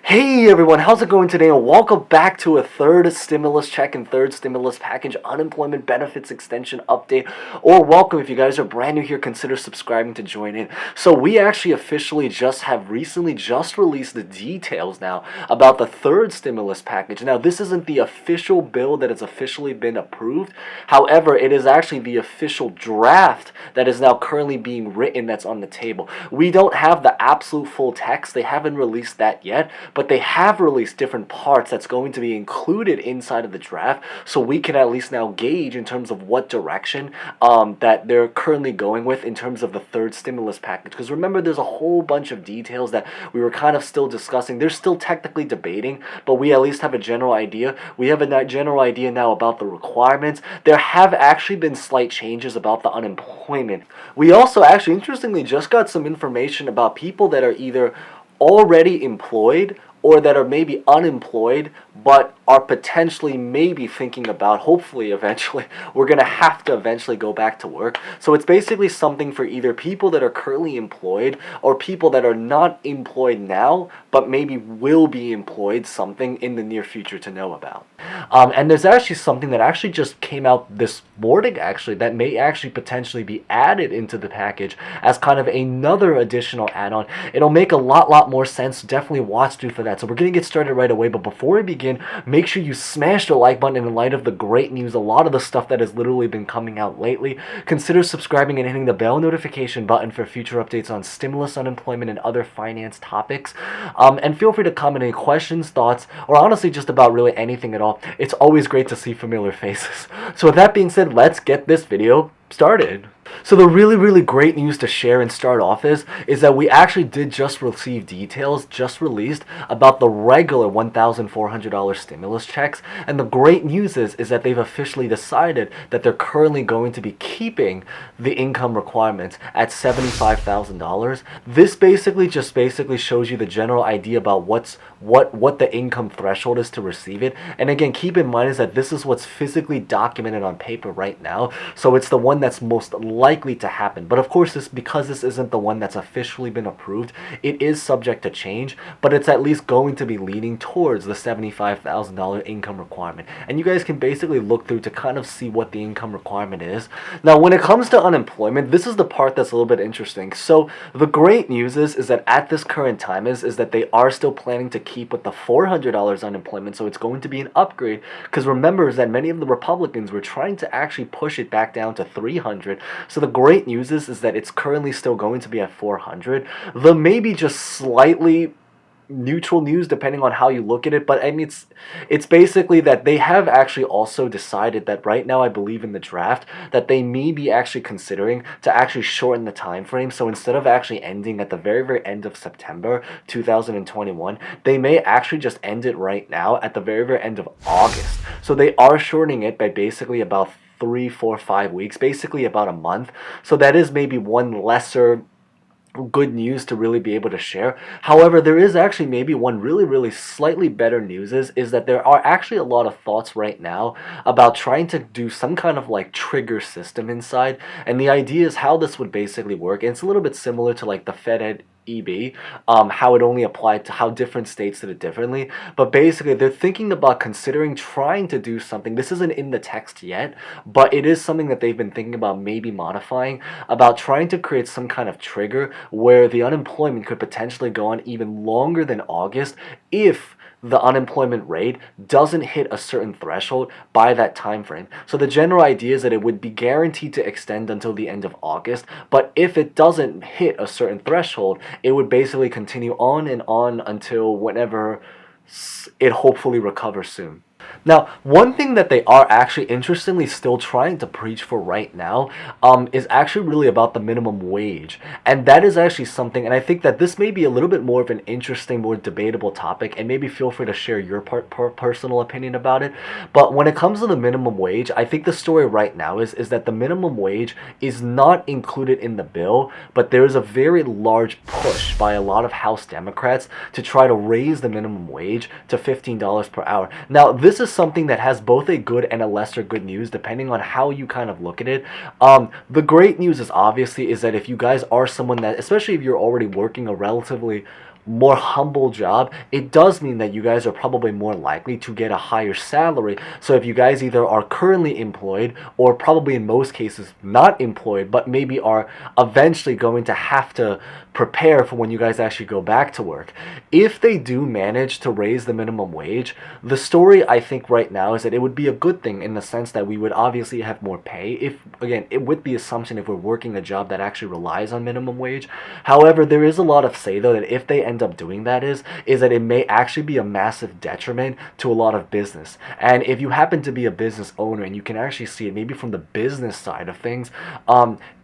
Hey everyone, how's it going today? And welcome back to a third stimulus check and third stimulus package unemployment benefits extension update. Or welcome if you guys are brand new here, consider subscribing to join in. So we actually officially have recently released the details now about the third stimulus package. Now this isn't the official bill that has officially been approved. However, it is actually the official draft that is now currently being written that's on the table. We don't have the absolute full text. They haven't released that yet. But they have released different parts that's going to be included inside of the draft, so we can at least now gauge in terms of what direction that they're currently going with in terms of the third stimulus package. Because remember, there's a whole bunch of details that we were kind of still discussing. They're still technically debating, but we at least have a general idea. We have a general idea now about the requirements. There have actually been slight changes about the unemployment. We also actually, interestingly, just got some information about people that are either already employed or that are maybe unemployed but are potentially maybe thinking about, hopefully eventually, we're going to have to eventually go back to work. So it's basically something for either people that are currently employed or people that are not employed now but maybe will be employed, something in the near future to know about. And there's actually something that actually just came out this morning actually that may actually potentially be added into the package as kind of another additional add-on. It'll make a lot more sense. Definitely watch through for that. So we're going to get started right away, but before we begin, make sure you smash the like button in light of the great news, a lot of the stuff that has literally been coming out lately. Consider subscribing and hitting the bell notification button for future updates on stimulus, unemployment, and other finance topics. And feel free to comment any questions, thoughts, or honestly just about really anything at all. It's always great to see familiar faces. So with that being said, let's get this video started. So the really great news to share and start off is that we actually did just receive details just released about the regular $1,400 stimulus checks, and the great news is that they've officially decided that they're currently going to be keeping the income requirements at $75,000. This basically shows you the general idea about what the income threshold is to receive it. And again, keep in mind is that this is what's physically documented on paper right now, so it's the one that's most likely to happen. But of course, because this isn't the one that's officially been approved, it is subject to change, but it's at least going to be leaning towards the $75,000 income requirement. And you guys can basically look through to kind of see what the income requirement is. Now, when it comes to unemployment, this is the part that's a little bit interesting. So the great news is that at this current time is that they are still planning to keep with the $400 unemployment, so it's going to be an upgrade, because remember is that many of the Republicans were trying to actually push it back down to $300. So the great news is that it's currently still going to be at $400. The maybe just slightly neutral news depending on how you look at it, but I mean it's basically that they have actually also decided that right now, I believe in the draft, that they may be actually considering to actually shorten the time frame. So instead of actually ending at the very end of September 2021, they may actually just end it right now at the very end of August. So they are shortening it by basically about 3, 4, 5 weeks, basically about a month. So that is maybe one lesser good news to really be able to share. However, there is actually maybe one really slightly better news is that there are actually a lot of thoughts right now about trying to do some kind of like trigger system inside, and the idea is how this would basically work. And it's a little bit similar to like the Fed EB, how it only applied to how different states did it differently. But basically, they're thinking about considering trying to do something. This isn't in the text yet, but it is something that they've been thinking about maybe modifying, about trying to create some kind of trigger where the unemployment could potentially go on even longer than August if the unemployment rate doesn't hit a certain threshold by that time frame. So the general idea is that it would be guaranteed to extend until the end of August, but if it doesn't hit a certain threshold, it would basically continue on and on until whenever it hopefully recovers soon. Now, one thing that they are actually interestingly still trying to preach for right now is actually really about the minimum wage. And that is actually something, and I think that this may be a little bit more of an interesting, more debatable topic, and maybe feel free to share your personal opinion about it. But when it comes to the minimum wage, I think the story right now is that the minimum wage is not included in the bill, but there is a very large push by a lot of House Democrats to try to raise the minimum wage to $15 per hour. Now, this is something that has both a good and a lesser good news depending on how you kind of look at it. The great news is obviously is that if you guys are someone that, especially if you're already working a relatively more humble job, it does mean that you guys are probably more likely to get a higher salary. So if you guys either are currently employed or probably in most cases not employed, but maybe are eventually going to have to prepare for when you guys actually go back to work, if they do manage to raise the minimum wage, the story I think right now is that it would be a good thing in the sense that we would obviously have more pay if, again, with the assumption if we're working a job that actually relies on minimum wage. However, there is a lot of say though that if they end up doing that is that it may actually be a massive detriment to a lot of business. And if you happen to be a business owner and you can actually see it maybe from the business side of things,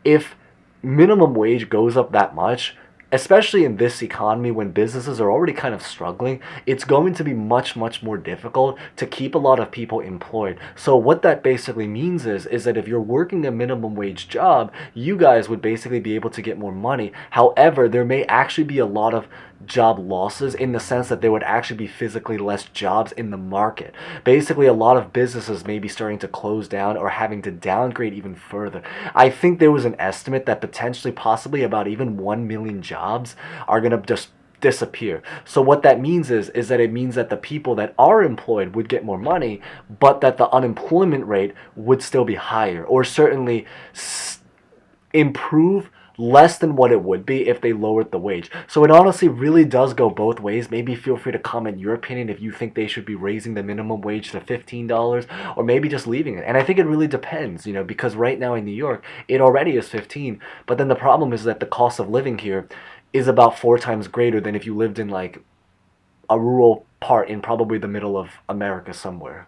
if minimum wage goes up that much, especially in this economy when businesses are already kind of struggling, it's going to be much more difficult to keep a lot of people employed. So what that basically means is that if you're working a minimum wage job, you guys would basically be able to get more money. However, there may actually be a lot of job losses in the sense that there would actually be physically less jobs in the market. Basically, a lot of businesses may be starting to close down or having to downgrade even further. I think there was an estimate that potentially possibly about even 1 million jobs are going to just disappear. So what that means is that it means that the people that are employed would get more money, but that the unemployment rate would still be higher, or certainly improve less than what it would be if they lowered the wage. So it honestly really does go both ways. Maybe feel free to comment your opinion if you think they should be raising the minimum wage to $15 or maybe just leaving it. And I think it really depends, because right now in New York, it already is 15, but then the problem is that the cost of living here is about 4 times greater than if you lived in like a rural part in probably the middle of America somewhere.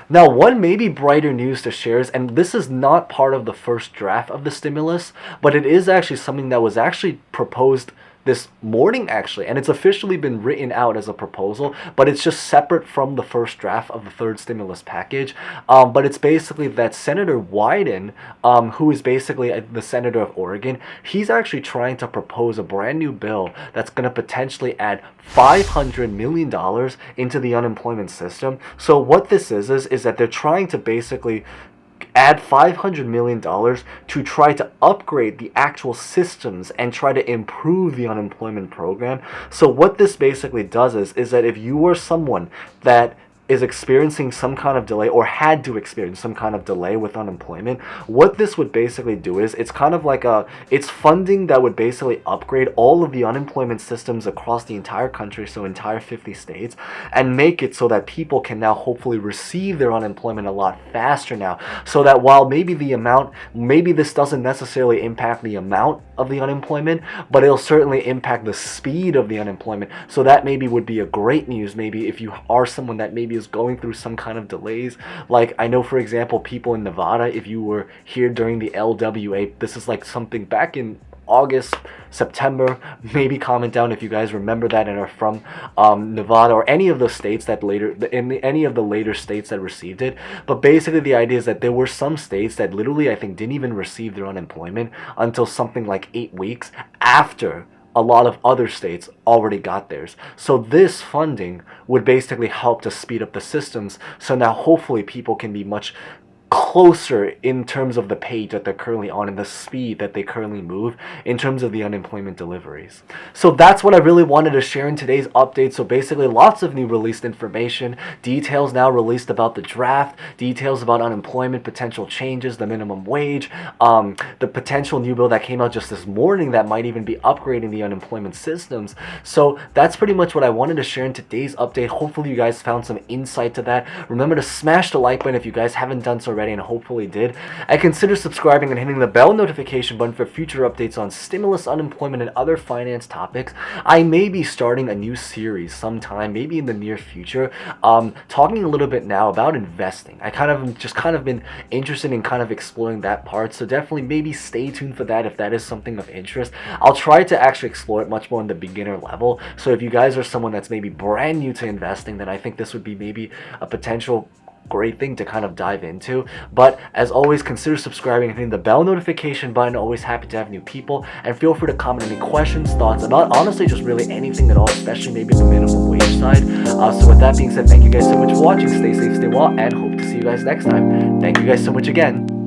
Now, one maybe brighter news to share is, and this is not part of the first draft of the stimulus, but it is actually something that was actually proposed this morning actually, and it's officially been written out as a proposal, but it's just separate from the first draft of the third stimulus package. But it's basically that Senator Wyden, who is basically the senator of Oregon, he's actually trying to propose a brand new bill that's going to potentially add $500 million into the unemployment system. So what this is that they're trying to basically add $500 million to try to upgrade the actual systems and try to improve the unemployment program. So what this basically does is that if you are someone that is experiencing some kind of delay or had to experience some kind of delay with unemployment, what this would basically do is it's kind of like it's funding that would basically upgrade all of the unemployment systems across the entire country, so entire 50 states, and make it so that people can now hopefully receive their unemployment a lot faster now, so that while maybe this doesn't necessarily impact the amount of the unemployment, but it'll certainly impact the speed of the unemployment. So that maybe would be a great news maybe if you are someone that maybe is going through some kind of delays. Like I know, for example, people in Nevada, if you were here during the LWA, this is like something back in August, September, maybe comment down if you guys remember that and are from Nevada or any of the states that any of the later states that received it. But basically the idea is that there were some states that literally I think didn't even receive their unemployment until something like 8 weeks after a lot of other states already got theirs. So this funding would basically help to speed up the systems, so now hopefully people can be much closer in terms of the page that they're currently on and the speed that they currently move in terms of the unemployment deliveries. So that's what I really wanted to share in today's update. So basically lots of new released information, details now released about the draft, details about unemployment, potential changes, the minimum wage, the potential new bill that came out just this morning that might even be upgrading the unemployment systems. So that's pretty much what I wanted to share in today's update. Hopefully you guys found some insight to that. Remember to smash the like button if you guys haven't done so already, and hopefully did. And consider subscribing and hitting the bell notification button for future updates on stimulus, unemployment, and other finance topics. I may be starting a new series sometime, maybe in the near future, talking a little bit now about investing. I kind of been interested in kind of exploring that part, so definitely maybe stay tuned for that if that is something of interest. I'll try to actually explore it much more on the beginner level, so if you guys are someone that's maybe brand new to investing, then I think this would be maybe a potential great thing to kind of dive into. But as always, consider subscribing and hitting the bell notification button. Always happy to have new people, and feel free to comment any questions, thoughts about honestly just really anything at all, especially maybe the minimum wage side. So with that being said, thank you guys so much for watching. Stay safe, stay well, and hope to see you guys next time. Thank you guys so much again.